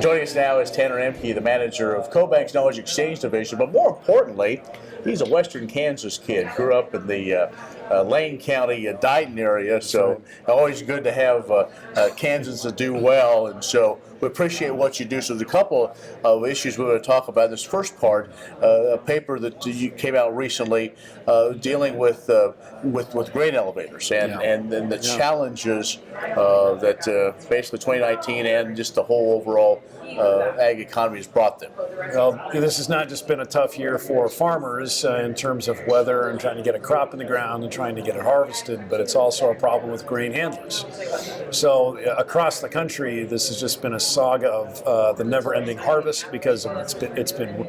Joining us now is Tanner Ehmke, the manager of CoBank's Knowledge Exchange Division, but more importantly, he's a Western Kansas kid, grew up in the Lane County, Dighton area, so always good to have Kansans to do well, and so we appreciate what you do. So there's a couple of issues we're going to talk about in this first part, a paper that you came out recently dealing with grain elevators and the challenges that basically 2019 and just the whole overall ag economy has brought them. Well, this has not just been a tough year for farmers in terms of weather and trying to get a crop in the ground and trying to get it harvested, but it's also a problem with grain handlers. So across the country, this has just been a saga of the never-ending harvest because it's been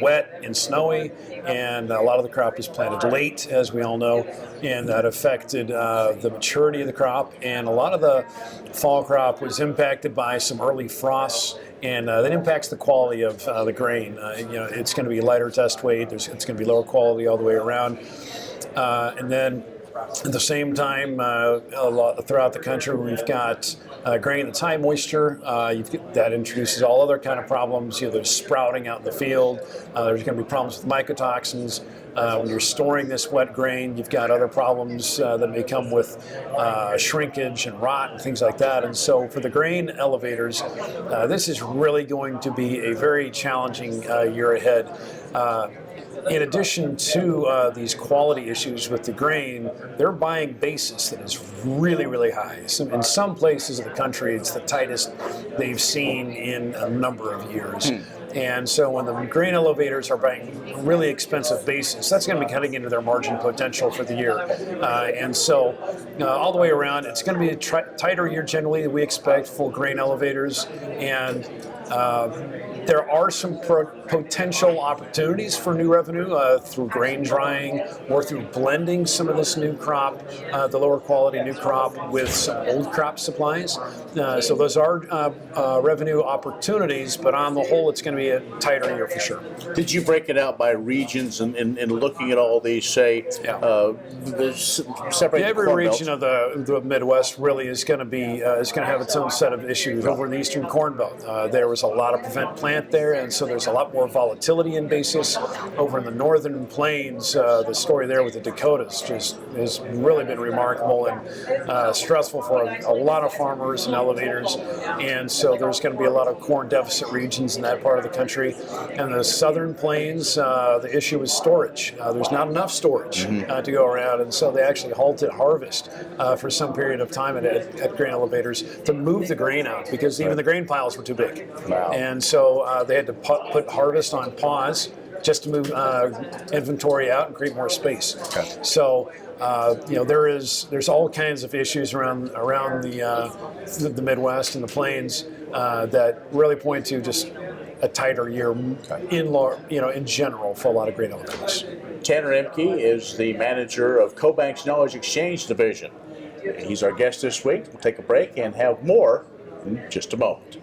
wet and snowy, and a lot of the crop is planted late, as we all know, and that affected the maturity of the crop, and a lot of the fall crop was impacted by some early frosts, and that impacts the quality of the grain. It's going to be lighter test weight. It's going to be lower quality all the way around, and then at the same time, throughout the country, we've got grain that's high moisture. That introduces all other kind of problems. There's sprouting out in the field. There's going to be problems with mycotoxins. When you're storing this wet grain, you've got other problems that may come with shrinkage and rot and things like that. And so for the grain elevators, this is really going to be a very challenging year ahead. In addition to these quality issues with the grain, they're buying basis that is really, really high. So in some places of the country, it's the tightest they've seen in a number of years. And so when the grain elevators are buying really expensive basis, that's going to be cutting into their margin potential for the year. And so all the way around, it's going to be a tighter year generally that we expect for grain elevators. And there are some potential opportunities for new revenue through grain drying or through blending some of this new crop, the lower quality new crop, with some old crop supplies. So those are revenue opportunities, but on the whole, it's going to be a tighter year for sure. Did you break it out by regions and looking at all these, say, separate every region of the Midwest really is going to have its own set of issues. Over in the Eastern Corn Belt, there was a lot of prevent plant there, and so there's a lot more volatility in basis. Over in the Northern Plains, the story there with the Dakotas just has really been remarkable and stressful for a lot of farmers and elevators, and so there's going to be a lot of corn deficit regions in that part of the country. And the Southern Plains, the issue is storage. There's not enough storage to go around, and so they actually halted harvest for some period of time at grain elevators to move the grain out because even the grain piles were too big. Wow. And so they had to put harvest on pause just to move inventory out and create more space. Okay. So there's all kinds of issues around the Midwest and the Plains that really point to just a tighter year in general for a lot of grain elevators. Tanner Ehmke is the manager of CoBank's Knowledge Exchange Division. He's our guest this week. We'll take a break and have more in just a moment.